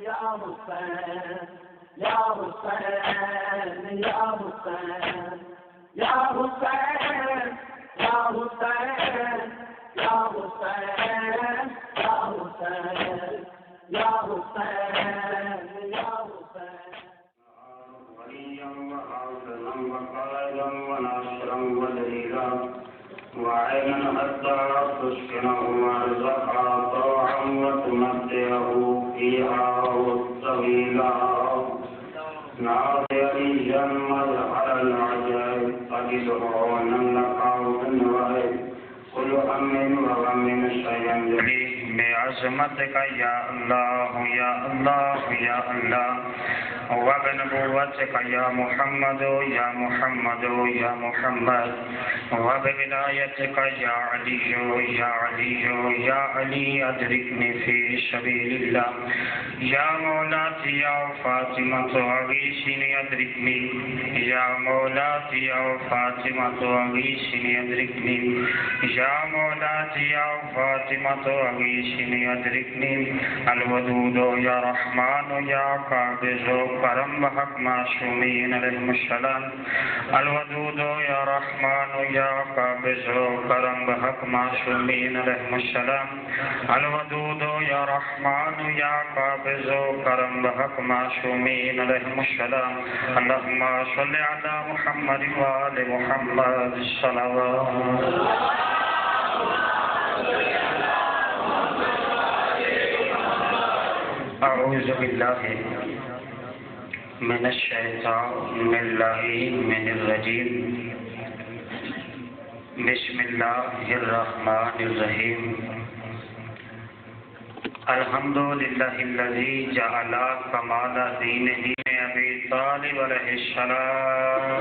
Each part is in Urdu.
یا حسین یا حسین یا حسین یا حسین یا حسین یا حسین یا حسین یا حسین یا حسین وليا وحافظا وقائدا وناصرا ودليلا وعينا حتى تسكنه وارزقا طوعا وتمتعه فيها طويلا ناظريا مظهر العجائب قد دعونا لقاه بالنوائب كل هم وغم شيئا جليل بعظمتك يا الله يا الله يا الله وبنبوتك يا محمد يا محمد يا محمد وبولايتك يا علي يا علي يا علي أدركني في سبيل الله يا مولاتي يا فاطمة أغيثني أدركني يا مولاتي يا فاطمة أغيثني أدركني يا مولاتي يا فاطمة أغيثني أدركني الودود يا رحمن يا قابض کرم بحق معصومین علیہ السلام الودود یا رحمان یا قابض کرم بحق معصومین علیہ السلام الودود یا رحمان یا قابض کرم بحق معصومین علیہ السلام اللہم صل علی محمد وآل محمد صلوات اعوذ باللہ من الشیطان اللعین الرجیم بسم اللہ الرحمن الرحیم الحمدللہ الذی جعل کمال دینہ ابی طالب علیہ السلام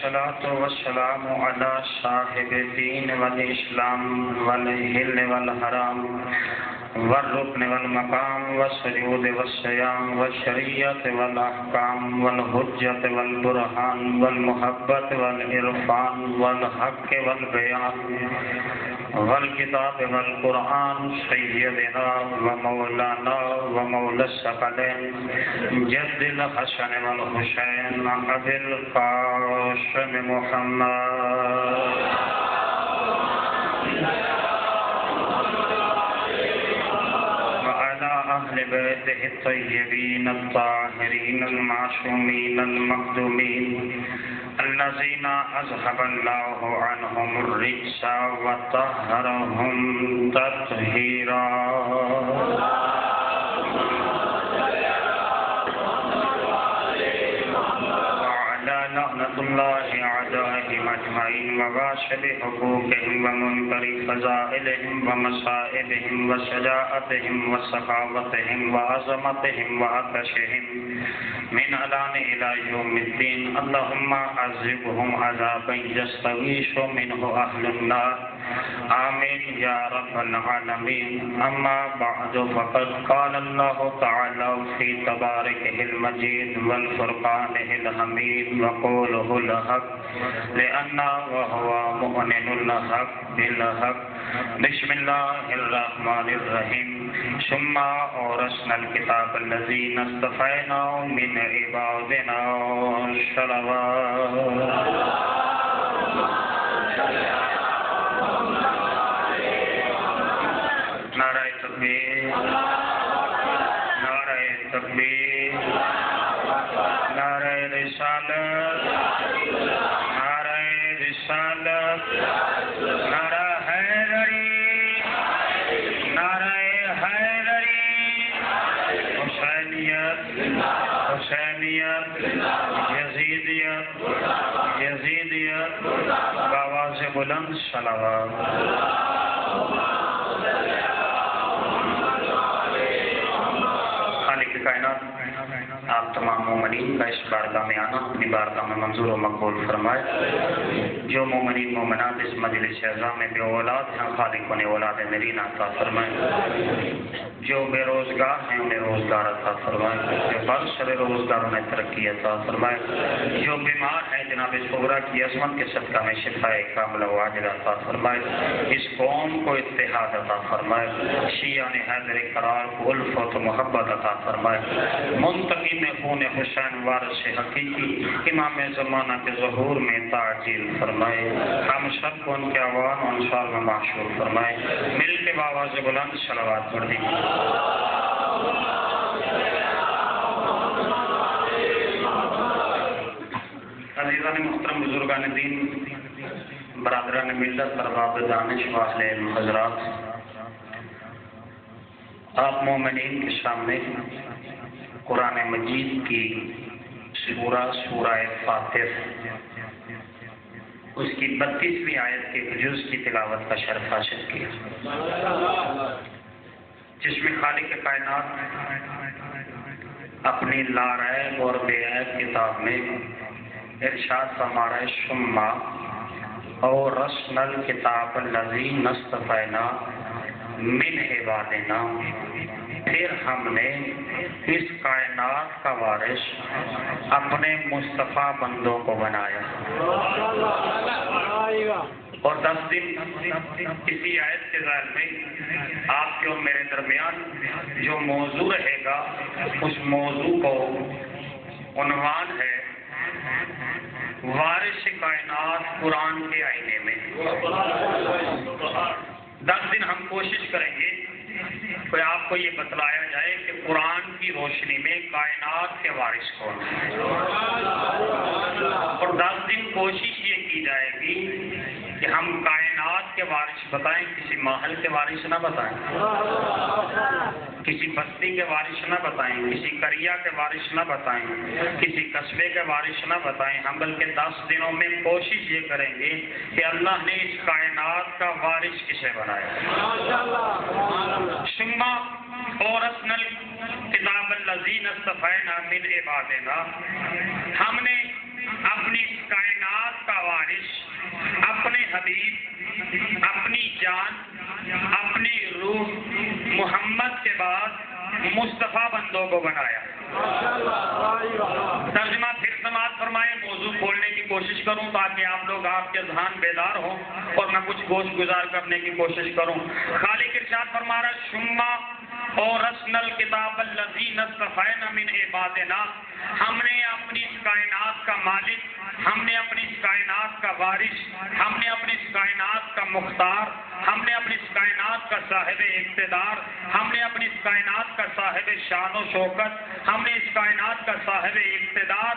الصلاة والسلام على صاحب الدین والاسلام والحل والحرام والرکن والمقام والسجود والصیام والشریعت والاحکام والحجت والبرہان والمحبت والعرفان والحق والبیان والکتاب والقرآن سیدنا ومولانا ومولا الثقلین جد الحسن والحسین ابی القاسم محمد أهل بيته الطيبين الطاهرين المعصومين المخدومين الذين أذهب الله عنهم الرجس وطهرهم تطهيرا لعنة الله أعدائهم أجمعين وغاشب حقوقهم ومنكر فضائلهم ومصائبهم وشجاعتهم وسخاوتهم وعظمتهم وعطشهم من الآن إلى يوم الدين اللهم عذبهم عذابا يستغيث منه أهل النار آمين يا رب العالمين أما بعد فقد قال الله تعالى في تباركه المجيد والفرقانه الحميد وقوله الحق لأن وهو مؤمن الحق بالحق بسم الله الرحمن الرحيم ثم أورثنا الكتاب الذين اصطفينا من عبادنا صلوات نعرہ تکبیر نعرہ تکبیر نعرہ رسالت نعرہ رسالت نعرہ حیدری نعرہ حیدری حسینیت حسینیت یزیدیت یزیدیت بآواز بلند صلوات کائنات آپ تمام مومنین کا اس بارگاہ میں آنا اپنی بارگاہ میں منظور و مقبول فرمائے جو مومنین مومنات اس مجلس اعزاء میں بے اولاد ہیں خالق انہیں اولاد نرین عطا فرمائے جو بے روزگار ہیں انہیں روزگار عطا فرمائے جو برسر روزگار انہیں ترقی عطا فرمائے جو بے بیمار ہیں جناب صغرا کی عظمت کے صدقہ میں شفاء کاملہ و عاجلہ عطا فرمائے، اس قوم کو اتحاد عطا فرمائے، شیعہ حیدر قرار کو الفت و محبت عطا فرمائے، منتقم خون حسین وارث حقیقی امام زمانہ کے ظہور میں تعجیل فرمائے، ہم سب کو ان کے عوان و انصار میں محشور فرمائے۔ مل کے باواز بلند صلوات پڑھ دی۔ عزیزان محترم، بزرگان دین، برادران ملت، ارباب دانش و اہل علم حضرات، آپ مومنین کے سامنے قرآن مجید کی سورہ فاطر اس کی 32ویں آیت کے جز کی تلاوت کا شرف حاصل کیا، جس میں خالق کائنات اپنی لاریب اور بے عیب کتاب میں ارشاد فرما رہا ہے، ثم اورثنا الکتاب الذی اصطفینا من عبادنا، پھر ہم نے اس کائنات کا وارث اپنے مصطفیٰ بندوں کو بنایا۔ اور 10 دن کسی آیت کے ذیل میں آپ کے اور میرے درمیان جو موضوع رہے گا اس موضوع کو عنوان ہے وارث کائنات قرآن کے آئینے میں۔ 10 دن ہم کوشش کریں گے کہ آپ کو یہ بتلایا جائے کہ قرآن کی روشنی میں کائنات کے وارث کون ہیں، اور 10 دن کوشش یہ کی جائے گی کہ ہم کائنات کے وارث بتائیں، کسی محل کے وارث نہ بتائیں، کسی بستی کے وارث نہ بتائیں، کسی قریہ کے وارث نہ بتائیں، کسی قصبے کے وارث نہ بتائیں، ہم بلکہ 10 دنوں میں کوشش یہ کریں گے کہ اللہ نے اس کائنات کا وارث کسے بنایا۔ ثم اورثنا الکتاب الذی اصطفینا من عبادنا، ہم نے اپنی کائنات کا وارث اپنے حبیب، اپنی جان، اپنی روح محمد کے بعد مصطفیٰ بندوں کو بنایا۔ ترجمہ پھر سماعت فرمائے، موضوع کھولنے کی کوشش کروں تاکہ آپ لوگ، آپ کے ذہن بیدار ہوں اور میں کچھ گوش گزار کرنے کی کوشش کروں۔ خالق ارشاد فرما رہا ہے، ثم اورثنا الکتاب الذی اصطفینا من عبادنا، ہم نے اپنی اس کائنات کا مالک، ہم نے اپنی اس کائنات کا وارث، ہم نے اپنی اس کائنات کا مختار، ہم نے اپنی اس کائنات کا صاحب اقتدار، ہم نے اپنی اس کائنات کا صاحب شان و شوکت، ہم نے اس کائنات کا صاحب اقتدار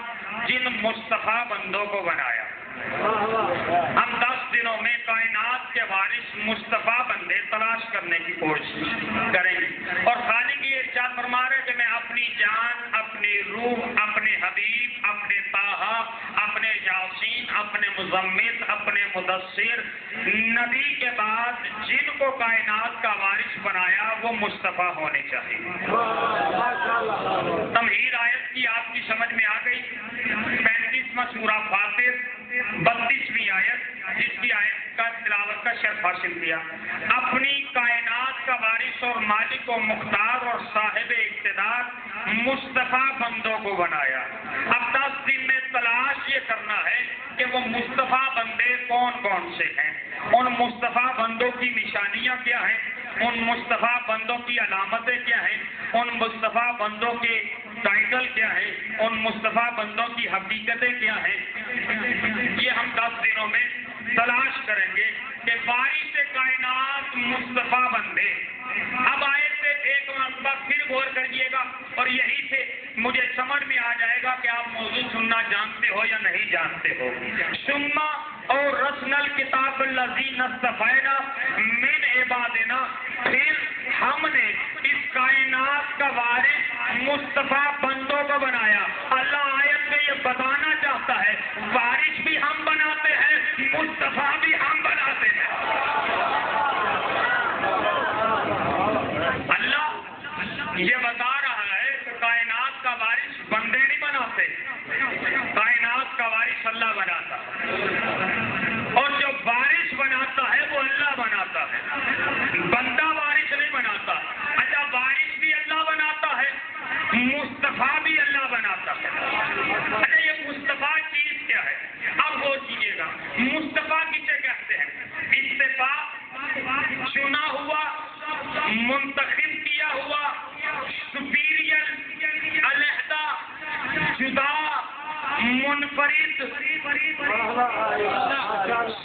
جن مصطفیٰ بندوں کو بنایا۔ ہم 10 دنوں میں کائنات کے وارث مصطفیٰ بندے تلاش کرنے کی کوشش کریں گے، اور خالق یہ ارشاد فرما رہے کہ میں اپنی جان، اپنی روح، اپنے حبیب، اپنے طٰہٰ، اپنے یاسین، اپنے مزمل، اپنے مدثر نبی کے بعد جن کو کائنات کا وارث بنایا وہ مصطفیٰ ہونے چاہیے۔ تمہید آیت کی آپ کی سمجھ میں آ گئی۔ 35واں سورہ فاطر 32ویں آیت، جس کی آیت کا تلاوت کا شرف حاصل کیا، اپنی کائنات کا وارث اور مالک و مختار اور صاحب اقتدار مصطفیٰ بندوں کو بنایا۔ اب 10 دن میں تلاش یہ کرنا ہے کہ وہ مصطفیٰ بندے کون کون سے ہیں، ان مصطفیٰ بندوں کی نشانیاں کیا ہیں، ان مصطفیٰ بندوں کی علامتیں کیا ہیں، ان مصطفیٰ بندوں کے ٹائٹل کیا ہیں، ان مصطفیٰ بندوں کی حقیقتیں کیا ہیں۔ یہ ہم 10 دنوں میں تلاش کریں گے کہ وارث کائنات مصطفیٰ بندے۔ اب آیت سے ایک مرتبہ پھر غور کریے گا اور یہی سے مجھے سمجھ میں آ جائے گا کہ آپ موضوع سننا جانتے ہو یا نہیں جانتے ہو۔ ثم اورثنا الکتاب الذی اصطفینا من عبادنا، پھر ہم نے اس کائنات کا وارث مصطفیٰ بندوں کو بنایا۔ اللہ آیت میں یہ بتانا چاہتا ہے وارث بھی ہم بناتے ہیں، مصطفیٰ بھی ہم بناتے ہیں۔ اللہ یہ بتا رہا ہے کہ کائنات کا وارث بندے نہیں بناتے، کائنات کا وارث اللہ بناتا ہے، اور جو وارث بناتا ہے وہ اللہ بناتا ہے، بندہ وارث نہیں بناتا۔ اچھا، وارث بھی اللہ بناتا ہے، مصطفیٰ بھی اللہ بناتا ہے۔ اچھا، یہ مصطفیٰ چیز کیا منتخب کیا ہوا، سپیریئر، علیحدہ، جدا، منفرد،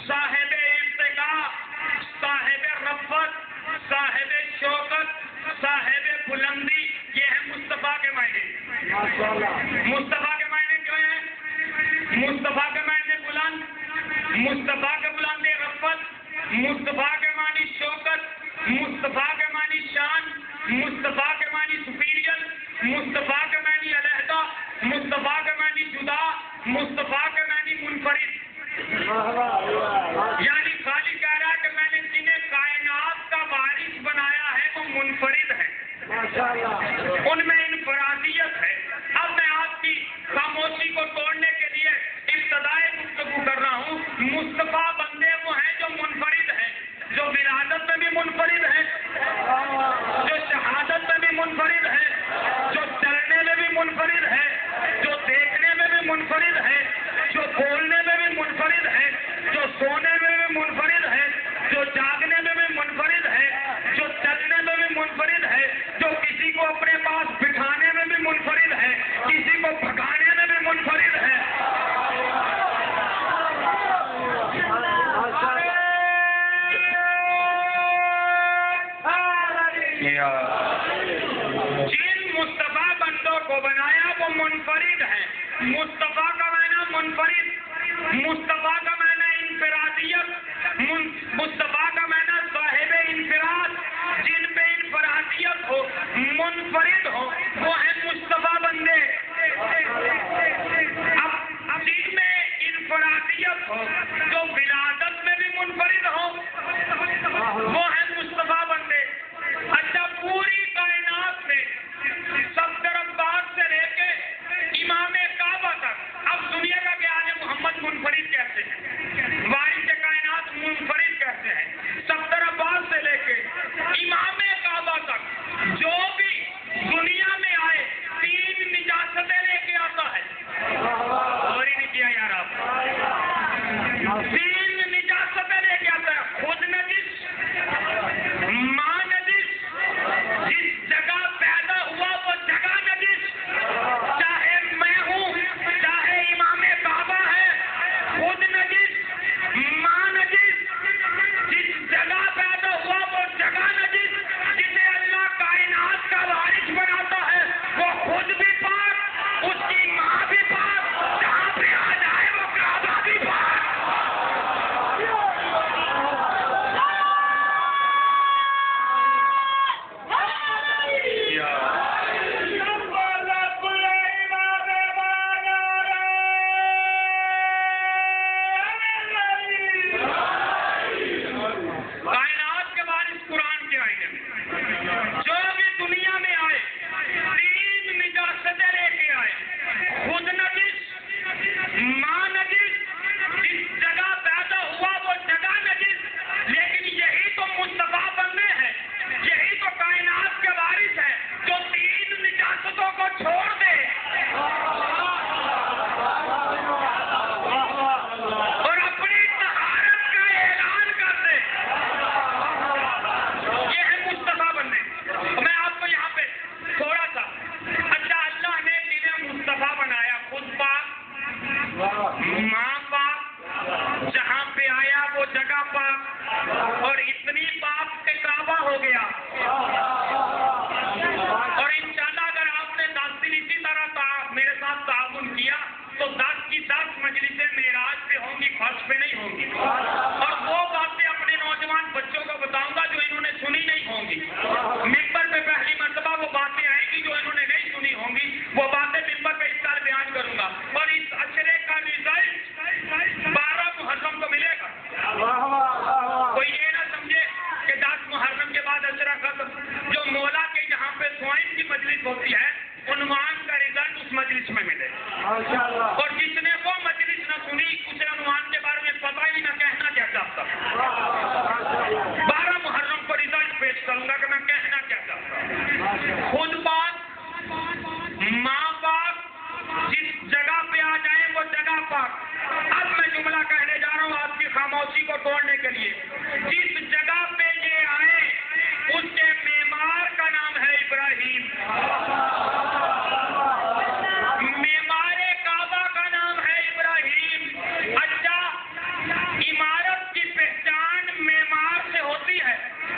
صاحب ارتقاء، صاحب رفعت، صاحب شوکت، صاحب بلندی، یہ ہے مصطفیٰ کے معنی۔ مصطفیٰ کے معنی کیا ہیں؟ مصطفیٰ کے معنی بلند، مصطفیٰ کے بلند رفعت، مصطفیٰ کے معنی شوکت، مصطفیٰ کے معنی شان، مصطفیٰ کے معنی سپیریئر، مصطفیٰ کے معنی علیحدہ، مصطفیٰ کے معنی جدا، مصطفیٰ کے معنی منفرد۔ یعنی خالی کہہ رہا ہے کہ میں نے جنہیں کائنات کا وارث بنایا ہے وہ منفرد ہے، ان میں انفرادیت ہے۔ اب میں آپ کی خاموشی کو توڑنے کے لیے ابتدائی گفتگو کر رہا ہوں۔ مصطفیٰ بندے وہ ہیں جو منفرد ہیں، جو ولادت میں بھی منفرد ہیں، جو شہادت میں بھی منفرد ہیں، جو چلنے میں بھی منفرد ہیں، جو دیکھنے میں بھی منفرد ہیں، جو بولنے میں بھی منفرد ہیں، جو سونے میں بھی منفرد ہیں، جو جاگنے میں بھی منفرد ہے، جو چلنے میں بھی منفرد ہے، جو کسی کو اپنے پاس بٹھانے میں بھی منفرد ہے، کسی کو بھگانے میں بھی منفرد ہے۔ جن مصطفیٰ بندوں کو بنایا وہ منفرد ہیں۔ مصطفیٰ کا معنی منفرد، مصطفیٰ کا معنی انفرادیت، مصطفیٰ کا معنی صاحب انفراد، جن پہ انفرادیت ہو، منفرد ہو، وہ ہیں مصطفیٰ بندے۔ اب جن میں انفرادیت ہو، جو ولادت میں بھی منفرد ہو، وہ ہیں مصطفیٰ بندے۔ اچھا، پوری کائنات میں صدر عباس سے لے کے امام کعبہ تک اب سنیے گا کہ آج محمد منفرد کیسے ہیں۔ وارث کائنات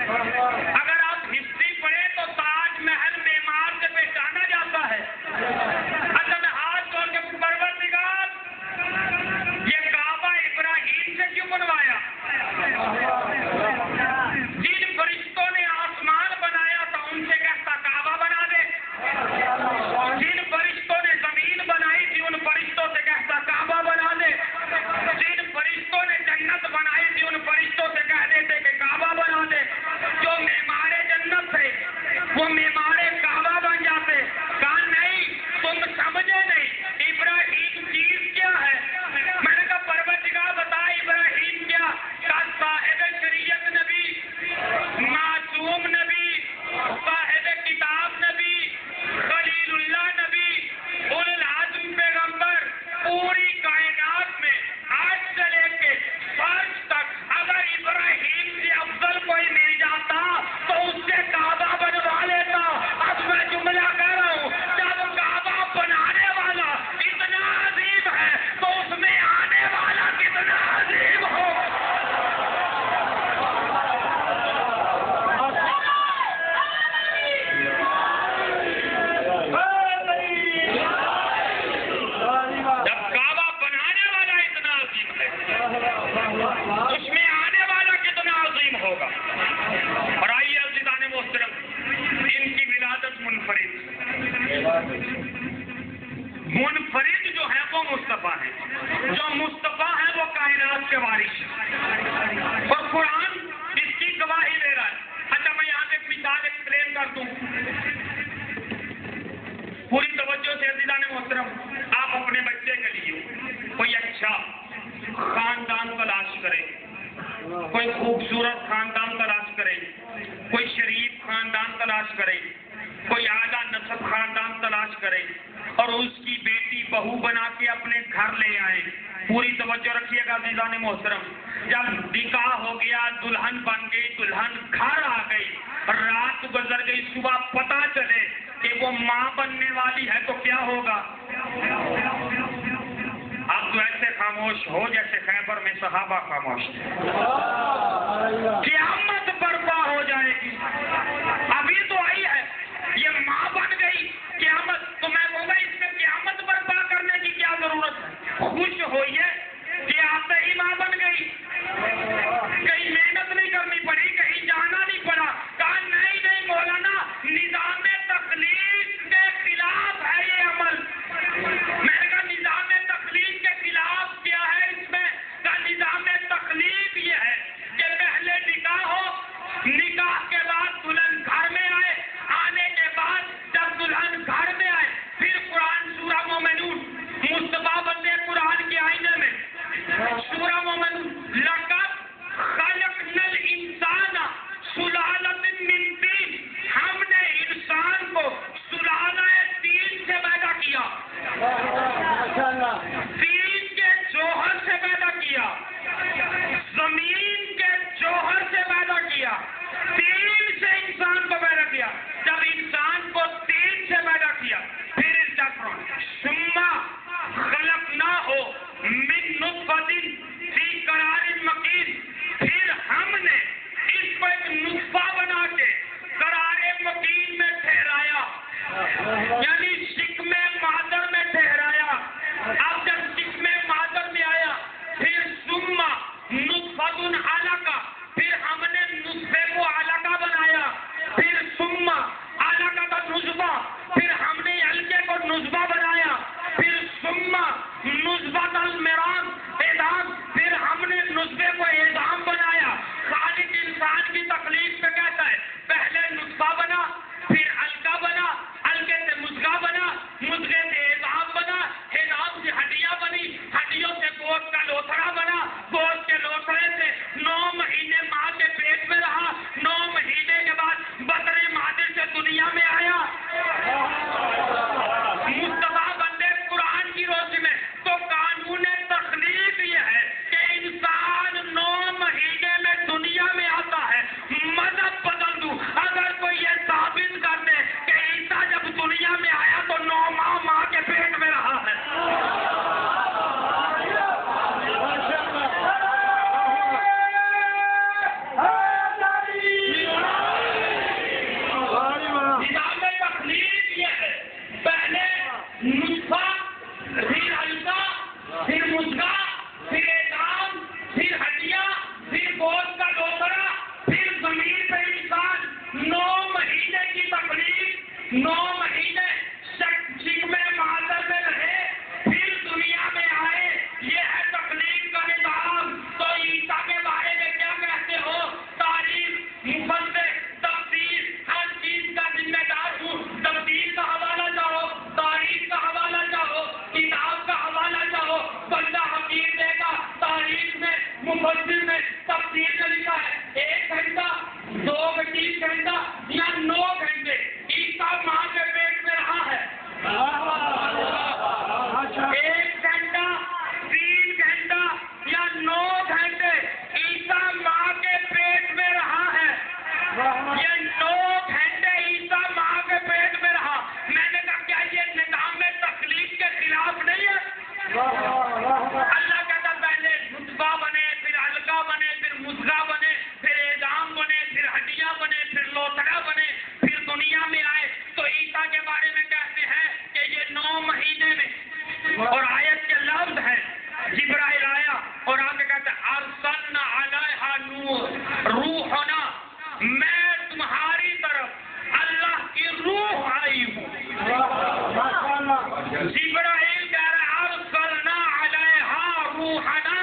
اگر آپ ہسٹری پڑھیں تو تاج محل معمار سے پہچانا جاتا ہے. اچھا میں ہاتھ جوڑ کے پروردگار یہ کعبہ ابراہیم سے کیوں بنوایا؟ جن فرشتوں نے آسمان بنایا تھا ان سے کہتا کعبہ بنا دے. جن فرشتوں نے زمین بنائی تھی ان فرشتوں سے کہتا کعبہ بنا دے. جن فرشتوں نے جنت بنائی تھی ان فرشتوں سے کہہ دیتے کہ کعبہ بنا دے. جو معمار جنت تھے وہ معمار کعبہ بن جاتے. کہا نہیں تم سمجھے نہیں ابراہیم چیز کیا ہے. میں نے کہا پروردگار بتا ابراہیم کیا؟ کہا صاحب شریعت نبی، معصوم نبی، صاحب کتاب نبی، خلیل اللہ نبی، اولو العزم پیغمبر. پوری کائنات میں آج سے لے کے فرض تک اگر ابراہیم سے افضل کوئی مل جاتا تو اس سے کعبہ بنوا لیتا. اب میں جملہ کہہ رہا ہوں جب کعبہ بنانے والا اتنا عظیم ہے تو اس میں آنے والا کتنا عظیم ہو. جب کعبہ بنانے والا اتنا عظیم ہے اس میں آنے والا کتنا عظیم ہوگا. اور آئیے عزیزان محترم ان کی ولادت منفرد جو ہے وہ مصطفیٰ ہے. جو مصطفیٰ ہے وہ کائنات کے وارث ہے اور قرآن اس کی گواہی دے رہا ہے. اچھا میں یہاں سے ایک مثال ایکسپلین کر دوں. پوری توجہ سے عزیزان محترم آپ اپنے بچے کے لیے کوئی اچھا خاندان تلاش کریں، کوئی خوبصورت خاندان تلاش کریں، کوئی شریف خاندان تلاش کریں، کوئی اعلیٰ نسب خاندان تلاش کریں اور اس کی بیٹی بہو بنا کے اپنے گھر لے آئیں. پوری توجہ رکھیے گا عزیزان محترم. جب نکاح ہو گیا دلہن بن گئی، دلہن گھر آ گئی، رات گزر گئی، صبح پتہ چلے کہ وہ ماں بننے والی ہے تو کیا ہوگا؟ آپ تو ایسے خاموش ہو جیسے خیبر میں صحابہ خاموش تھے. قیامت برپا ہو جائے گی. ابھی تو آئی ہے یہ ماں بن گئی قیامت تو میں کہوں گا اس میں قیامت برپا کرنے کی کیا ضرورت ہے؟ خوش ہوئیے کہ آتے ہی ماں بن گئی. کہیں محنت نہیں کرنی پڑی، کہیں جانا نہیں پڑا. کہا نہیں مولانا نظام تخلیق کے خلاف ہے یہ عمل. میں نے کہا نظام تخلیق کے خلاف کیا ہے اس میں؟ کہا نظام تخلیق یہ ہے کہ پہلے نکاح 9 مہینے شک میں معذر میں رہے، پھر دنیا میں آئے، یہ ہے تخلیق کا نظام۔ تو عیسیٰ کے بارے میں کیا کہتے ہو؟ تاریخ، مفسر، تفسیر، ہر چیز کا ذمہ دار ہوں۔ تفسیر کا حوالہ چاہو، تاریخ کا حوالہ چاہو، کتاب کا حوالہ چاہو، بندہ حقیق دے گا۔ تاریخ میں، مفسر میں، تفسیر میں لکھا ہے 1 گھنٹہ، 2 گھنٹہ یا 9 گھنٹے عیسیٰ ماں کے پیٹ میں رہا ہے۔ 1 گھنٹہ، 3 گھنٹہ یا 9 گھنٹے عیسیٰ ماں کے پیٹ میں رہا ہے۔ یہ 9 گھنٹے عیسیٰ ماں کے پیٹ میں رہا۔ میں نے کہا کیا یہ نظام میں تخلیق کے خلاف نہیں ہے؟ اللہ کہتا پہلے نطفہ بنے، پھر علقہ بنے، پھر مضغہ بنے، پھر اعظام بنے، پھر ہڈیاں بنے، پھر لوتھڑا بنے، پھر دنیا میں آئے۔ تو عیسیٰ کے بارے میں کہتے ہیں کہ یہ 9 مہینے میں، اور آیت کے لفظ ہیں جبرائیل آیا اور آگے کہتا ہے ارسلنا علیہا نور روحنا، میں تمہاری طرف اللہ کی روح آئی ہوں۔ جبرائیل کہہ رہا ہے ارسلنا علیہا روحنا،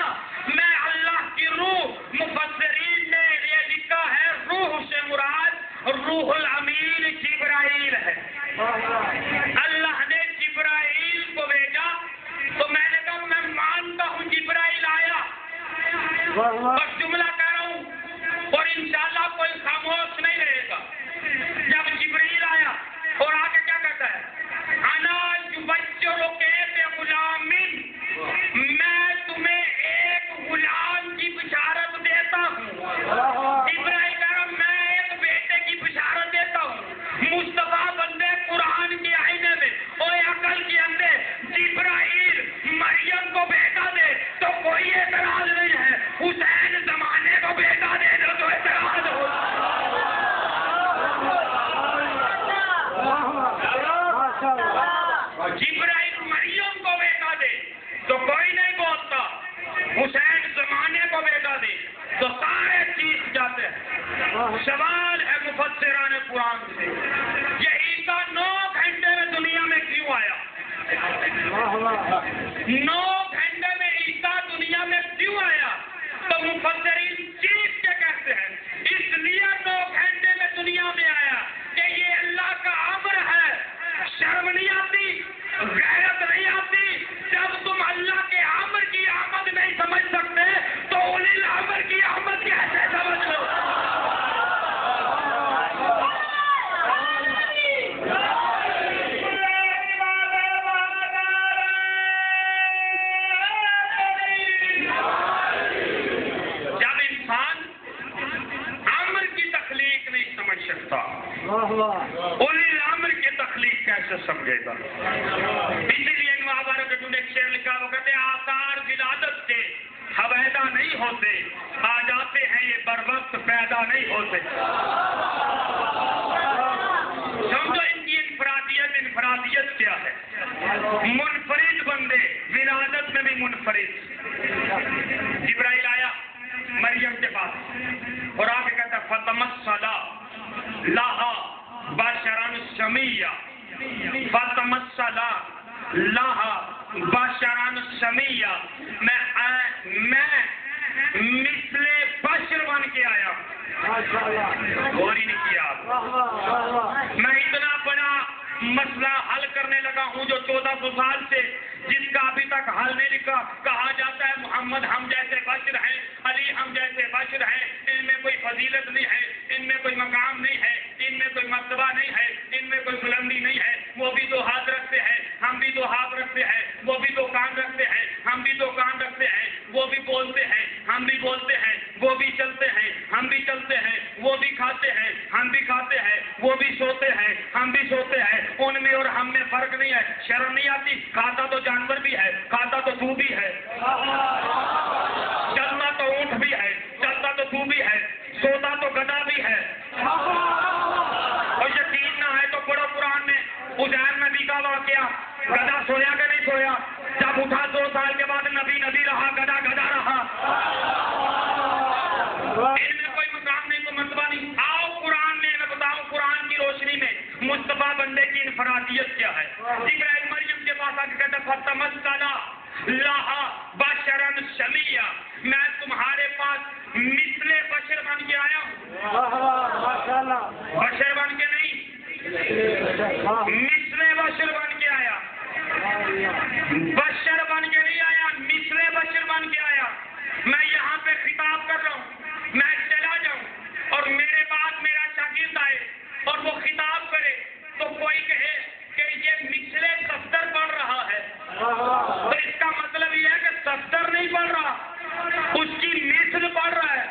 میں اللہ کی روح۔ مفسرین نے یہ لکھا ہے روح سے مراد روح الامین جبرائیل ہے۔ اللہ نے جبرائیل کو بھیجا، تو میں نے کہا میں مانتا ہوں جبرائیل آیا، بس جملہ کہہ رہا ہوں اور انشاءاللہ کوئی خاموش نہیں رہے گا۔ جب جبرائیل آیا اور آگے کیا کہتا ہے انا یبشرک بغلام، میں تمہیں ایک غلام کی بشارت دیتا ہوں۔ جبرائیل کہہ رہا میں ایک بیٹے کی بشارت دیتا ہوں۔ مصطفیٰ بندے قرآن کے آئینے میں اوے عقل کے اندر جبرائیل مریم کو بیٹا دے تو کوئی اعتراض نہیں ہے، حسین زمانے کو بیٹا دے دو تو اعتراض ہو۔ جبرائیل مریم کو بیٹا دے تو کوئی نہیں بولتا، حسین زمانے کو بیٹا دے تو سارے چیز جاتے ہیں۔ سوال ہے مفسران قرآن سے، یہ عیسیٰ 9 گھنٹے میں دنیا میں کیوں آیا؟ 9 گھنٹے میں عیسیٰ دنیا میں کیوں آیا؟ تو مفسرین چیز کے کہتے ہیں اس لیے 9 گھنٹے میں دنیا میں آیا کہ یہ اللہ کا امر ہے۔ شرم نہیں آتی، غیرت نہیں آتی؟ جب تم اللہ کے امر کی آمد نہیں سمجھ سکتے تو اولی الامر کی آمد کیسے سمجھ لو؟ جب انسان امر کی تخلیق نہیں سمجھ سکتا اولی الامر کی تخلیق کیسے سمجھے گا؟ اسی لیے نے ایک شعر لکھا، وہ کہتے ہیں آثار ولادت کے حویدہ نہیں ہوتے، آ جاتے ہیں یہ بر وقت پیدا نہیں ہوتے۔ سمجھو ان کی انفرادیت کیا ہے؟ منفرد بندے، ولادت میں بھی منفرد۔ جبرائیل آیا مریم کے پاس اور آگے کہتا ہے فتمثل لہا بشرا سمیا، فتمثل لہا بشرا سمیا، میں مثل بشر بن کے آیا۔ غور ہی نہیں کیا آپ؟ میں اتنا بڑا مسئلہ حل کرنے لگا ہوں جو 1400 سال سے، جس کا ابھی تک حل نہیں لکھا۔ کہا جاتا ہے محمد ہم جیسے بشر ہیں، علی ہم جیسے بشر ہیں، ان میں کوئی فضیلت نہیں ہے، ان میں کوئی مقام نہیں ہے، ان میں کوئی مرتبہ نہیں ہے، ان میں کوئی بلندی نہیں ہے۔ وہ بھی 2 ہاتھ رکھتے ہیں، ہم بھی 2 ہاتھ رکھتے ہیں، وہ بھی 2 کان رکھتے ہیں، ہم بھی 2 کان رکھتے ہیں، وہ بھی بولتے ہیں، ہم بھی بولتے ہیں، وہ بھی چلتے ہیں، ہم بھی چلتے ہیں، وہ بھی کھاتے ہیں، ہم بھی کھاتے ہیں، وہ بھی سوتے ہیں، ہم بھی سوتے ہیں۔ ان میں اور ہم میں فرق نہیں ہے۔ شرم نہیں آتی؟ کھاتا تو جانور بھی ہے، کھاتا تو تو بھی ہے، چلتا تو اونٹ بھی ہے، چلتا تو تو بھی ہے، سوتا تو گدھا بھی ہے۔ اور یقین نہ ہے تو پڑھو قرآن میں عزیر نبی کا واقعہ، گدھا سویا کہ نہیں سویا؟ جب اٹھا 2 سال کے بعد نبی رہا، گدھا رہا۔ ان میں کوئی مقام نہیں، کوئی مرتبہ نہیں۔ آؤ قرآن میں میں بتاؤں، قرآن کی روشنی میں مصطفیٰ بندے انفرادیت کیا ہے. جبرائیل مریم کے پاس آ کے کہتا فتمثل لہا بشرا سویا، میں تمہارے پاس مثل بشر بن کے آیا ہوں. بشر بن کے نہیں، مثل بشر بن کے آیا. بشر بن کے نہیں آیا، مثل بشر بن کے آیا. میں یہاں پہ خطاب کر رہا ہوں، میں چلا جاؤں اور میرے بعد میرا شاگرد آئے اور وہ خطاب کرے تو کوئی کہے کہ یہ مثل صفدر پڑھ رہا ہے، تو اس کا مطلب یہ ہے کہ صفدر نہیں پڑھ رہا، اس کی مثل پڑھ رہا ہے،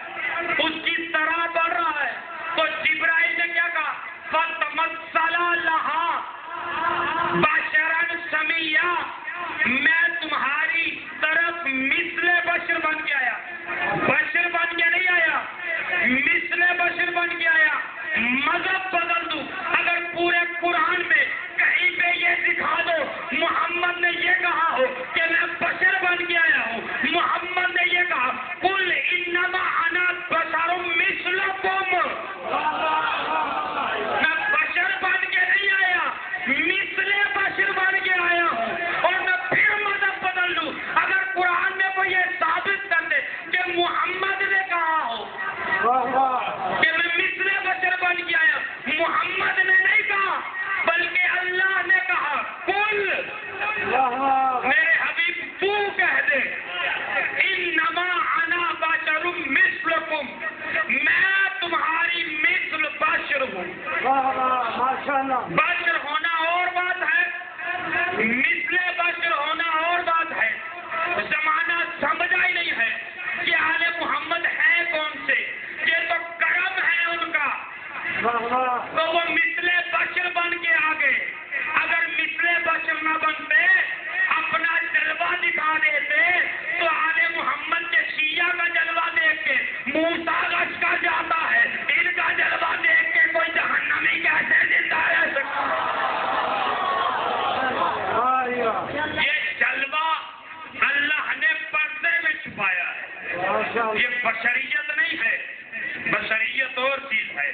اس کی طرح پڑھ رہا ہے. تو جبرائیل نے کیا کہا؟ فتمثل لہا بشرا سویا، میں تمہاری طرف مثل بشر بن کے آیا. بشر بن کے نہیں آیا، مثل بشر بن کے آیا. مذہب بدل دوں، اگر پورے قرآن میں کہیں پہ یہ دکھا دو محمد نے یہ کہا ہو کہ میں بشر بن کے آیا ہوں، محمد نے یہ کہا قل انما انا بشر مثلکم، میں بشر بن کے نہیں آیا، مثل بشر بن کے آیا ہوں. اور میں پھر مذہب بدل دوں، اگر قرآن میں وہ یہ ثابت کر دے کہ محمد نے کہا ہو کہ میں مثل بشر بن کے آیا، محمد نے نہیں کہا بلکہ اللہ نے کہا قل، میرے حبیب تو کہہ دے انما انا بشر مثلکم، میں تمہاری مثل بشر ہوں. بشر ہونا اور بات ہے، مثل بشر ہونا اور بات ہے. زمانہ سمجھا ہی نہیں ہے کہ آل محمد ہے کون سے، یہ تو کرم ہے ان کا. تو وہ مثل بشر بن کے آ گئے. اگر مثل بشر نہ بنتے، اپنا جلوہ دکھا دیتے، تو آل محمد کے شیعہ کا جلوہ دیکھ کے موسیٰ غش کا جاتا ہے، ان کا جلوہ دیکھ کے کوئی جہنمی کیسے زندہ رہ سکتا. یہ جلوہ اللہ نے پردے میں چھپایا ہے. یہ بشریت نہیں ہے، بشریت اور چیز ہے،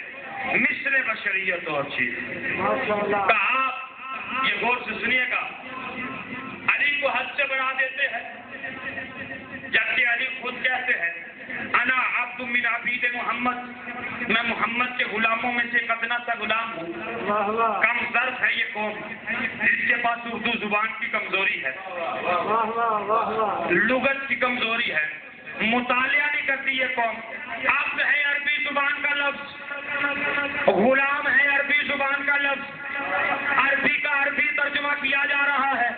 مثل بشریت اور چیز. آپ یہ غور سے سنیے گا، علی کو حد سے بڑھا دیتے ہیں، جبکہ علی خود کہتے ہیں انا عبد من عبید محمد، میں محمد کے غلاموں میں سے ایک ادنا سا غلام ہوں. کم ظرف ہے یہ قوم، اس کے پاس اردو زبان کی کمزوری ہے، لغت کی کمزوری ہے، مطالعہ نہیں کرتی یہ قوم. عبد ہے عربی زبان کا لفظ، غلام ہے عربی زبان کا لفظ، عربی کا عربی ترجمہ کیا جا رہا ہے.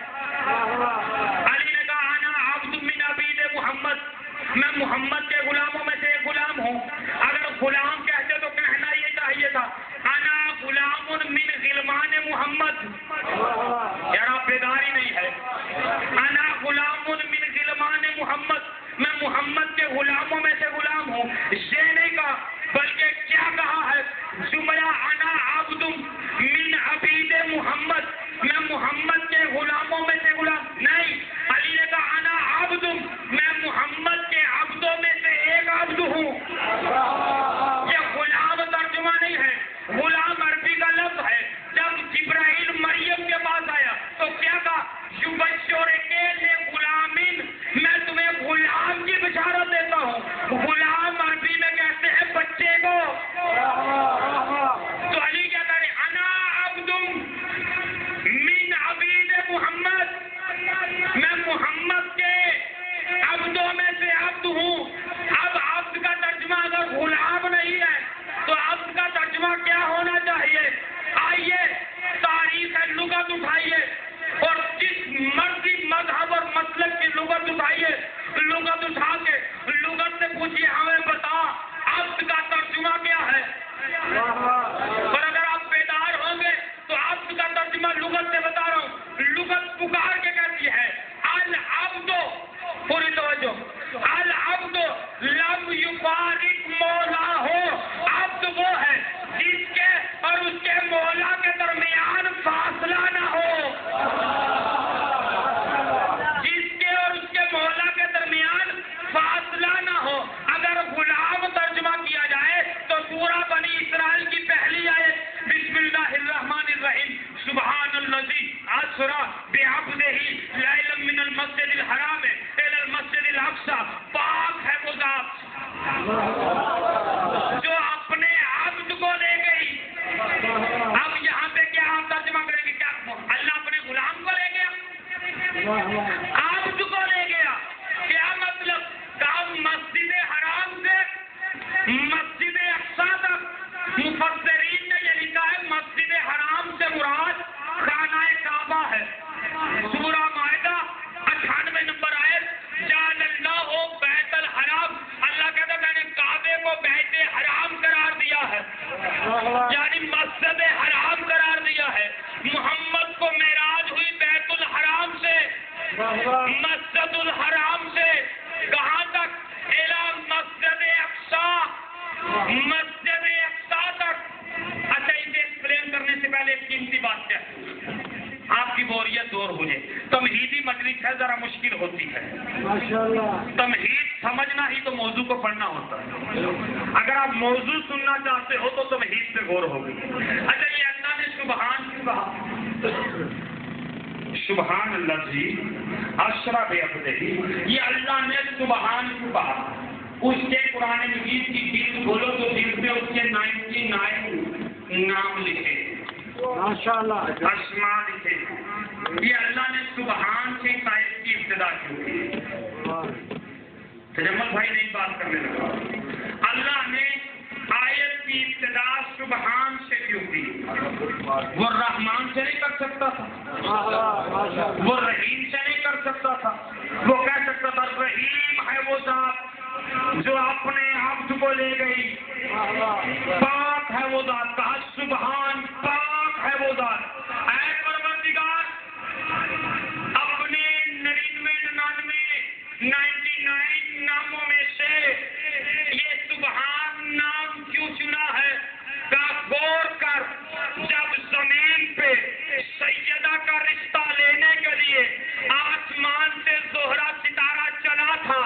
علی نے کہا انا عبد من عبید محمد، میں محمد کے غلاموں میں سے ایک غلام ہوں. اگر غلام کہتے تو کہنا یہ چاہیے تھا انا غلام من غلمان محمد. یار آپ بیداری نہیں ہے. انا غلام من غلمان محمد، میں محمد کے غلاموں میں سے غلام ہوں. یہ نہیں کہا بلکہ کیا کہا ہے جملہ انا عبد من عبید محمد، میں محمد کے غلاموں میں سے غلام نہیں. علی نے کہا انا عبد، میں محمد کے عبدوں میں سے ایک عبد ہوں. یہ غلام ترجمہ نہیں ہے، غلام عربی کا لفظ ہے. جب جبرائیل مریم کے پاس آیا تو کیا کہا یبشرک بغلام، میں تمہیں غلام کی بشارت دیتا ہوں. غلام عربی میں کہتے ہیں بچے کو. تو علی کیا کہہ رہے انا عبد من عبید محمد، میں محمد کے عبدوں میں سے عبد ہوں. اب عبد کا ترجمہ اگر غلام نہیں ہے تو عبد کا ترجمہ کیا ہونا چاہیے؟ آئیے تاریخ لغت اٹھائیے اور جس مرضی مذہب اور مسلک کی لغت اٹھائیے، لغت اٹھا کے لغت سے پوچھیے ہمیں بتا عبد کا ترجمہ کیا ہے. اور اگر آپ بیدار ہوں گے تو عبد کا ترجمہ لغت سے بتا رہا ہوں. لغت پکار کے کہتی ہے العبد، پوری توجہ، العبد لم یفارق مولا ہو. عبد وہ ہے جس کے اور اس کے مولا کے درمیان فاصلہ نہ ہو، جس کے اور اس کے مولا کے درمیان فاصلہ نہ ہو. اگر غلام ترجمہ کیا جائے تو پورا بنی اسرائیل کی پہلی آیت بسم اللہ الرحمن الرحیم سبحان اسرا بعبدہ لیلا من المسجد الحرام الی المسجد الاقصی، پاک ہے وہ ذات جو اپنے عبد کو لے گئی. اب یہاں پہ کیا آپ ترجمہ کریں گے؟ کیا اللہ اپنے غلام کو لے گیا؟ عبد کو لے گیا. کیا مطلب؟ کہا مسجد حرام سے مسجد اقصی تک. مفسرین نے یہ لکھا ہے مسجد حرام سے مراد خانہ کعبہ ہے. سورہ مائدہ 98 نمبر آیت، جعل اللہ بیت الحرام، اللہ کہتا ہے میں نے کعبے کو بیت حرام قرار دیا ہے، یعنی مسجد حرام قرار دیا ہے. محمد کو معراج ہوئی بیت الحرام سے، مسجد الحرام سے کہاں تک؟ الی مسجد اقصی، مسجد اقصی تک. اچھا اسے ایکسپلین کرنے سے پہلے ایک قیمتی بات کیا آپ کی بوریت دور ہو جائے. تمہیدی مجلس ہے، ذرا مشکل ہوتی ہے. تمہید سمجھنا ہی تو موضوع کو پڑھنا ہوتا ہے. اگر آپ موضوع سننا چاہتے ہو تو تمہید پہ غور ہوگی. اچھا یہ اللہ نے سبحان کیوں کہا؟ سبحان اللہ جی اسرا بعبدہ، یہ اللہ نے سبحان کیوں کہا؟ اس کے قرآن مجید کی جلد کھولو تو جلد میں اس کے 99 نام لکھے، ماشاءاللہ اسماء لکھے. یہ اللہ نے سبحان سے آیت کی ابتدا کیوں کی؟ تجمل بھائی نہیں بات کرنے لگا. اللہ نے آیت کی ابتدا سبحان سے کیوں کی؟ وہ رحمان سے نہیں کر سکتا تھا، وہ رحیم سے نہیں کر سکتا تھا. وہ کہہ سکتا تھا رحیم ہے وہ ذات جو اپنے عبد کو لے گئی، پاک ہے وہ ذات. کہا سبحان، پاک ہے وہ ذات. اے پروردگار اپنے 99 ناموں میں سے یہ سبحان نام کیوں چنا ہے؟ کہا غور کر، جب زمین پہ سیدہ کا رشتہ لینے کے لیے آسمان سے زہرہ ستارہ چلا تھا،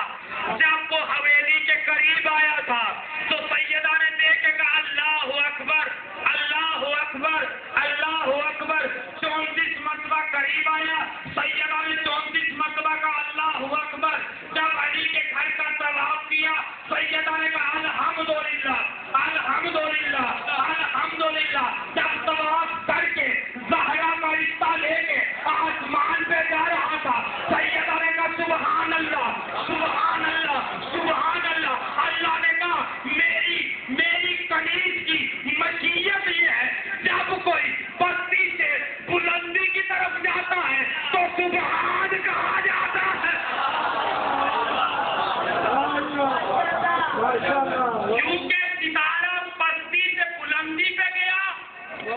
جب وہ حویلی کے قریب آیا تھا تو سیدہ نے دیکھ کے کہا اللہ اکبر، اللہ اکبر، اللہ اکبر. 34 مرتبہ قریب آیا، سیدہ نے 34 مرتبہ کہا اللہ اکبر. جب علی کے گھر کا طواف کیا سیدہ نے کہا الحمدللہ، الحمدللہ، الحمدللہ. جب طواف کر کے زہرا کا رشتہ لے کے آسمان پہ جا رہا تھا سیدہ نے کہا سبحان اللہ، سبحان اللہ، سبحان اللہ. اللہ نے کہا میری کنیز کی مشیت یہ ہے جب کوئی پستی سے بلندی کی طرف جاتا ہے تو سبحان کہا جاتا ہے. کیونکہ ستارہ پستی سے بلندی پہ گیا،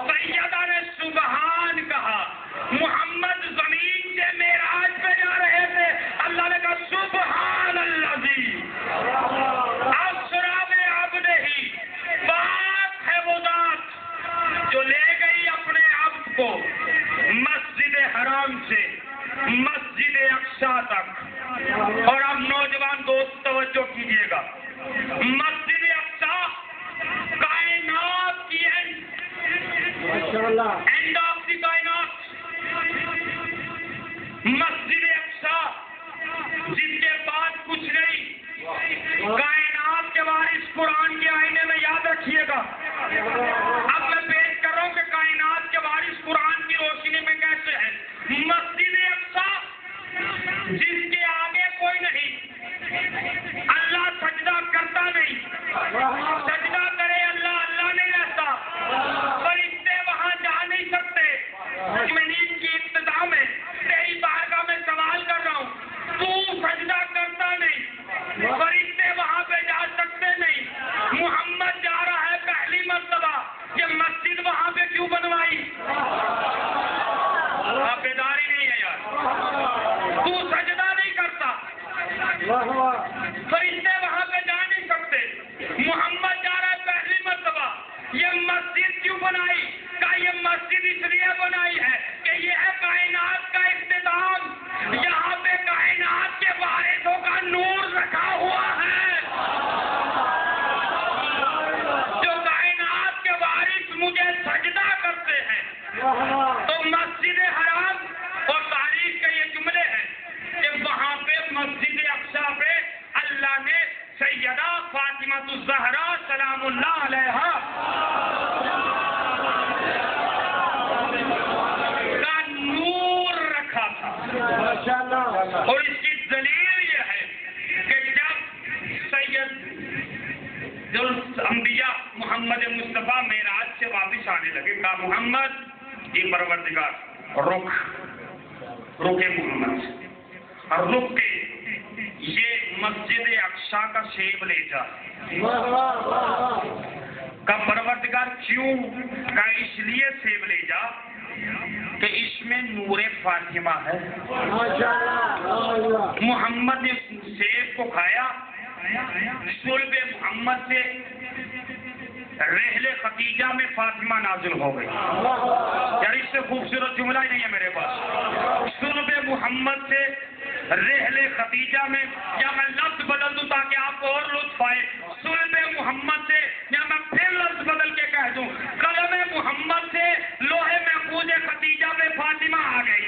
سیدہ نے سبحان کہا. محمد زمین سے معراج پہ جا رہے تھے، اللہ نے کہا سبحان اللہ جی اسرا بعبدہ، پاک ہے وہ ذات جو لے گئی اپنے عبد کو مسجد حرام سے مسجد اقصی تک. اور اب نوجوان دوست توجہ کیجیے گا، مسجد اقصی کائنات کی اینڈ آف دی کائنات. مسجد اقصی جس کے بعد کچھ نہیں. کائنات کے وارث قرآن کے آئینے میں یاد رکھیے گا. اب میں پیش کر رہا ہوں کہ کائنات کے وارث قرآن کی روشنی میں کیسے ہیں. مسجد اقصی جس کے آگے کوئی نہیں، اللہ سجدہ کرتا نہیں، سجدہ کرے اللہ نہیں رہتا. فرشتے وہاں جا نہیں سکتے. زمین کی ابتدا میں تیری بارگاہ میں سوال کر رہا ہوں، تو سجدہ کرتا نہیں، فرشتے وہاں پہ جا سکتے نہیں. محمد جا رہا ہے پہلی مرتبہ، یہ مصطفیٰ معراج سے واپس آنے لگے، کہا محمد یہ پروردگار رکے محمد اور رک کے یہ مسجد اقصی کا سیب لے جا۔ کہا پروردگار کیوں؟ کہا اس لیے سیب لے جا کہ اس میں نور فاطمہ ہے۔ محمد نے سیب کو کھایا، صلب محمد سے رحل ختیجہ میں فاطمہ نازل ہو گئی۔ یار اس سے خوبصورت جملہ ہی نہیں ہے میرے پاس۔ صلب محمد سے رحل ختیجہ میں، یا میں لفظ بدل دوں تاکہ آپ کو اور لطف آئے، صلب محمد سے، یا میں پھر لفظ بدل کے کہہ دوں قلم محمد سے لوح محفوظ ختیجہ میں فاطمہ آ گئی۔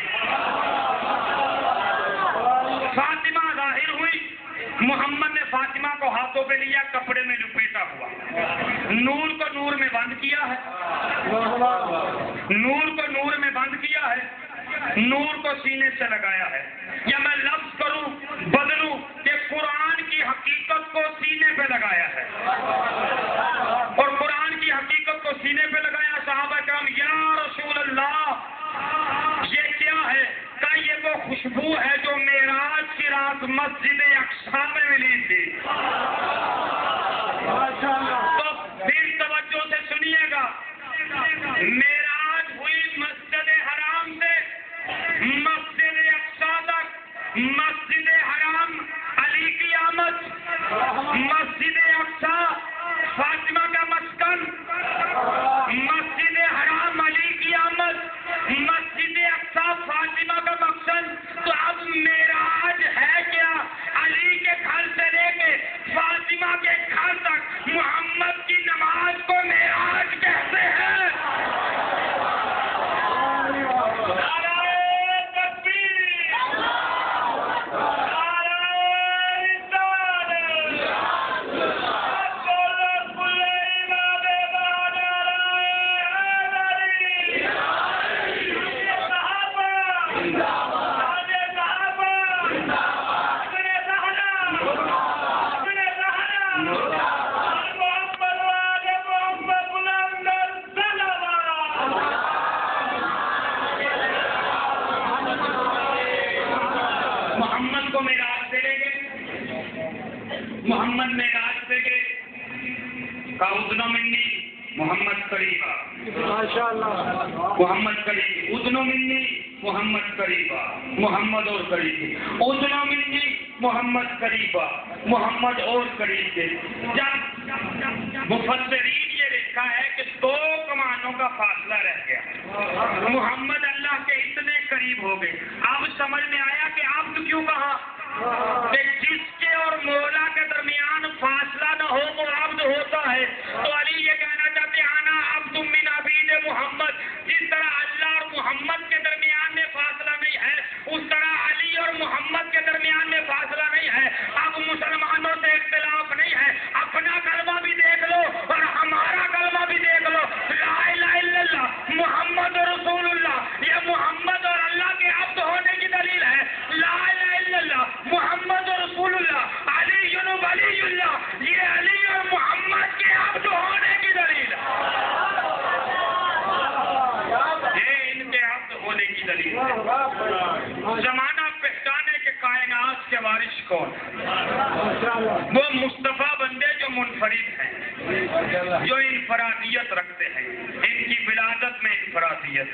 فاطمہ ظاہر ہوئی، محمد نے فاطمہ کو ہاتھوں پہ لیا، کپڑے میں لپیٹا ہوا، نور کو نور میں بند کیا ہے، نور کو نور میں بند کیا ہے، نور کو سینے سے لگایا ہے، یا میں لفظ کروں بدلوں کہ قرآن کی حقیقت کو سینے پہ لگایا ہے، اور قرآن کی حقیقت کو سینے پہ لگایا۔ صحابہ کرام یا رسول اللہ یہ کیا ہے؟ کہ یہ وہ خوشبو ہے جو معراج کی رات مسجد اقصی میں ملی تھی۔ تو پھر توجہ سے سنیے گا، معراج ہوئی مسجد حرام سے مسجد اقصی تک، مسجد حرام علی کی آمد، مسجد اقصی فاطمہ کا مسکن، مسجد حرام علی کی آمد، مسجد اقصی فاطمہ کا مقصد۔ تو اب معراج ہے کیا؟ علی کے گھر سے لے کے فاطمہ کے گھر تک محمد کی نماز کو معراج کہتے ہیں۔ محمد معراج پہ گئے، کہا اذن منی محمد قریبا، محمد قریب، اذن منی محمد قریبا، محمد اور قریب، اذن منی محمد قریبا، محمد اور قریب تھے۔ جب مفسرین یہ لکھا ہے کہ دو کمانوں کا فاصلہ رہ گیا، محمد اللہ کے اتنے قریب ہو گئے۔ اب سمجھ میں آیا کہ عبد کیوں کہا، کہ جس کے اور مولا کے درمیان فاصلہ نہ ہو وہ عبد ہوتا ہے۔ تو علی یہ کہنا چاہتے ہیں انا عبد من عبید محمد، جس طرح اللہ اور محمد کے درمیان میں فاصلہ نہیں ہے اس طرح علی اور محمد کے درمیان میں فاصلہ نہیں ہے۔ اب مسلمانوں سے اختلاف نہیں ہے، اپنا کلمہ بھی دیکھ لو اور ہمارا کلمہ بھی دیکھ لو، لا الہ الا اللہ محمد رسول اللہ، یہ محمد اور اللہ کے عبد ہونے کی دلیل ہے۔ لا الہ الا اللہ محمد رسول اللہ علی ولی اللہ، یہ علی اور محمد کے عبد ہونے کی دلیل ہے، یہ ان کے عبد ہونے کی دلیل ہے۔ زمانہ پہچانے کے کائنات کے وارث کون؟ وہ مصطفیٰ بندے جو منفرد ہیں، جو انفرادیت رکھتے ہیں، ان کی ولادت میں انفرادیت،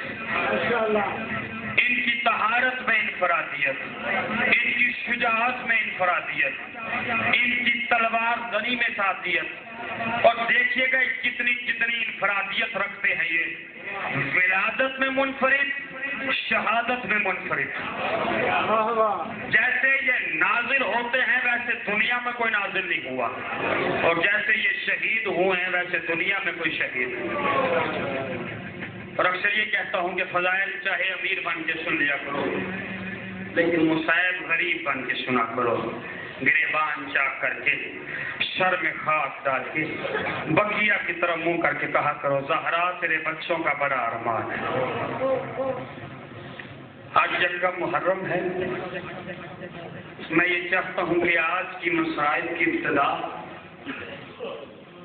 ان کی طہارت میں انفرادیت، ان کی شجاعت میں انفرادیت، ان کی تلوار زنی میں ذاتیت، اور دیکھیے گا کتنی کتنی انفرادیت رکھتے ہیں یہ، ولادت میں منفرد، شہادت میں منفرد۔ جیسے یہ نازل ہوتے ہیں ویسے دنیا میں کوئی نازل نہیں ہوا، اور جیسے یہ شہید ہوئے ہیں ویسے دنیا میں کوئی شہید نہیں۔ اور اکثر یہ کہتا ہوں کہ فضائل چاہے امیر بن کے سن لیا کرو لیکن مصائب غریب بن کے سنا کرو، گریبان چاک کر کے، سر میں خاک ڈال کے، بقیہ کی طرح منہ کر کے کہا کرو زہرا تیرے بچوں کا بڑا ارمان ہے۔ آج یکم محرم ہے، میں یہ چاہتا ہوں کہ آج کی مصائب کی ابتدا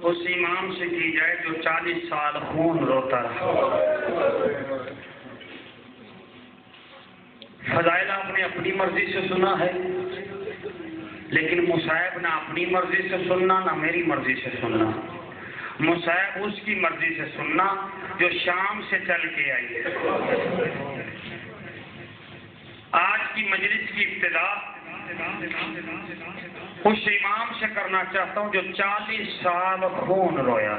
اس امام سے کی جائے جو 40 سال خون روتا رہا۔ فضائل آپ نے اپنی مرضی سے سنا ہے، لیکن مصائب نہ اپنی مرضی سے سننا نہ میری مرضی سے سننا، مصائب اس کی مرضی سے سننا جو شام سے چل کے آئی ہے۔ آج کی مجلس کی ابتدا اس امام سے کرنا چاہتا ہوں جو 40 سال خون رویا،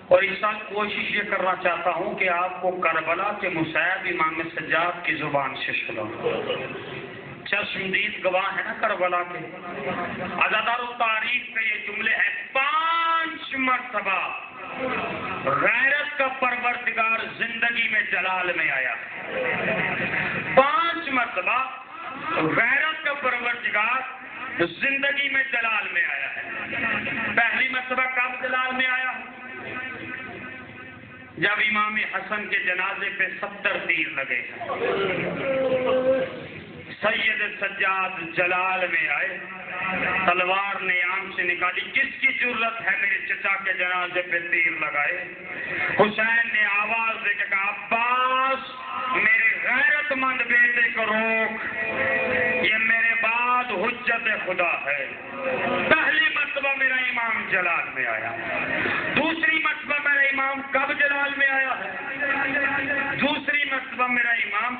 اور اس سال کوشش یہ کرنا چاہتا ہوں کہ آپ کو کربلا کے مصائب امام سجاد کی زبان سے سناؤں۔ چشمدید گواہ ہے نا کربلا کے۔ عزادار و تاریخ کے یہ جملے ہیں، 5 مرتبہ غیرت کا پروردگار زندگی میں جلال میں آیا، 5 مرتبہ غیرت کا پروردگار زندگی میں جلال میں آیا ہے۔ پہلی مرتبہ کب جلال میں آیا؟ جب امام حسن کے جنازے پہ 70 تیر لگے، سید سجاد جلال میں آئے، تلوار نے آنکھ سے نکالی، کس کی جرت ہے میرے چچا کے جنازے پہ تیر لگائے؟ حسین نے آواز دے کے کہا، عباس میرے غیرت مند بیٹے کو روک، یہ میرے بعد حجت خدا ہے۔ پہلی مرتبہ میرا امام جلال میں آیا۔ دوسری مرتبہ میرا امام کب جلال میں آیا ہے؟ دوسری مرتبہ میرا امام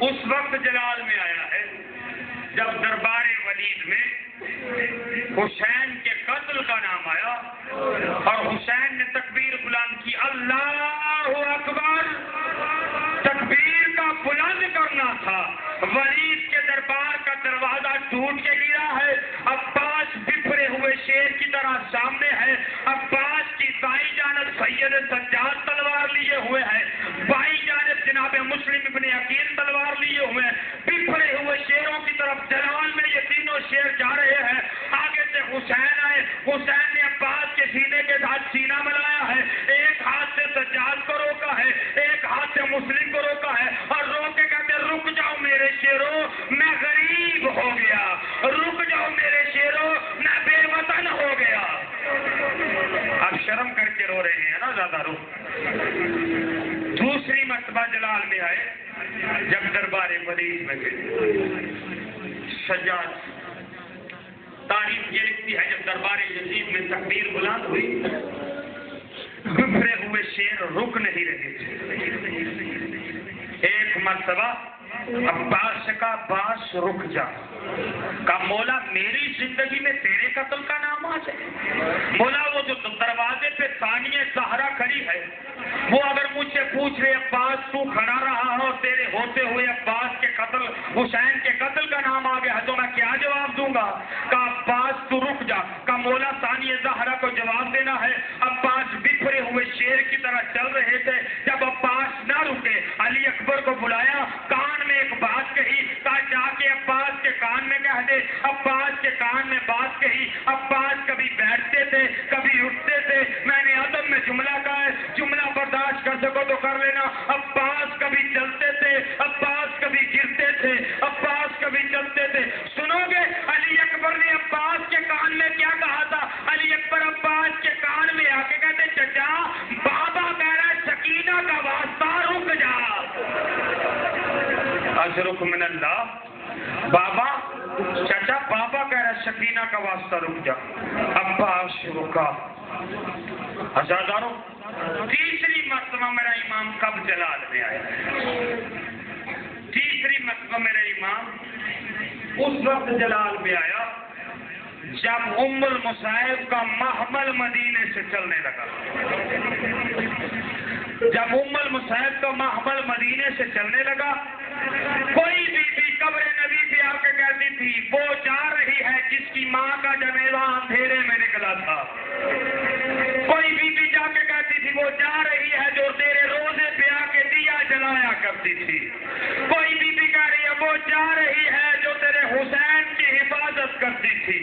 اس وقت جلال میں آیا ہے جب دربار ولید میں حسین کے قتل کا نام آیا اور حسین نے تکبیر بلند کی، اللہ اکبر، تکبیر کا بلند کرنا تھا۔ ولید کے دربار کا دروازہ ٹوٹ کے گرا ہے، عباس بکھرے ہوئے شیر کی طرح سامنے ہے، عباس کی دائیں جانب سید سجاد تلوار لیے ہوئے ہیں، بائیں جانب جناب مسلم ابن عقیل تلوار لیے ہوئے ہیں، بکھرے ہوئے شیروں کی طرف جلال میں یہ تینوں شیر جا رہے ہیں۔ آگے سے حسین آئے، حسین نے عباس کے سینے کے ساتھ سینہ ملایا ہے، ایک ہاتھ سے سجاد کو روکا ہے، ایک ہاتھ سے مسلم کو روکا ہے، اور روک کے کہتے رک جاؤ میرے شیروں، میں غریب ہو گیا، رک جاؤ میرے شیروں، میں بے وطن ہو گیا۔ اب شرم کر کے رو رہے ہیں نا زیادہ رو۔ دوسری مرتبہ جلال میں آئے جب دربار ولید میں گئے، سجاد تاریخ یہ لکھتی ہے جب دربار یزید میں تکبیر بلند ہوئی، بکھرے ہوئے شیر رک نہیں رہے تھے۔ ایک مرتبہ عباس سے کہا، عباس رک جا، کہا مولا میری زندگی میں تیرے قتل کا نام آ جائے؟ مولا وہ جو دروازے پہ ثانیہ زہرا کھڑی ہے وہ اگر مجھ سے پوچھ رہے عباس تو کھڑا رہا ہو تیرے ہوتے ہوئے عباس کے قتل، حسین کے قتل کا نام آ گیا تو میں کیا جواب دوں گا؟ کہا عباس تو رک جا، کہا مولا ثانیہ زہرا کو جواب دینا ہے۔ عباس بکھرے ہوئے شیر کی طرح چل رہے تھے، جب عباس نہ رکے علی اکبر کو بلایا، کان میں ایک بات کہی، کہا جا کے عباس کے کان میں کہہ دے۔ عباس کے کان میں بات کہی، عباس کبھی بیٹھتے تھے کبھی اٹھتے تھے، میں نے ادب میں جملہ کہا ہے، جملہ برداشت کر سکو تو کر لینا۔ عباس کبھی چلتے تھے، عباس کبھی گرتے تھے، عباس کبھی چلتے تھے۔ سنو گے علی اکبر نے عباس کے کان میں کیا کہا تھا؟ علی اکبر عباس کے کان میں آ کے کہتے چچا بابا کہہ رہا ہے سکینہ کا واسطہ رک جا، اشرک من اللہ، بابا چچا بابا کہہ رہا ہے سکینہ کا واسطہ رک جا۔ عباس رکا۔ عزاداروں تیسری مرتبہ میرا امام کب جلال میں آیا؟ تیسری مرتبہ میرا امام اس وقت جلال میں آیا جب ام المصائب کا محمل مدینے سے چلنے لگا۔ جب ام المصائب کا محمل مدینے سے چلنے لگا، کوئی بی بی قبر نبی پہ آ کے کہتی تھی وہ جا رہی ہے جس کی ماں کا جنازہ اندھیرے میں نکلا تھا۔ کوئی بی بی جا کے کہتی تھی وہ جا رہی ہے جو تیرے روزے پہ آ کے دیا جلایا کرتی تھی۔ کوئی بی بی کہہ رہی ہے وہ جا رہی ہے جو تیرے حسین کی حفاظت کرتی تھی۔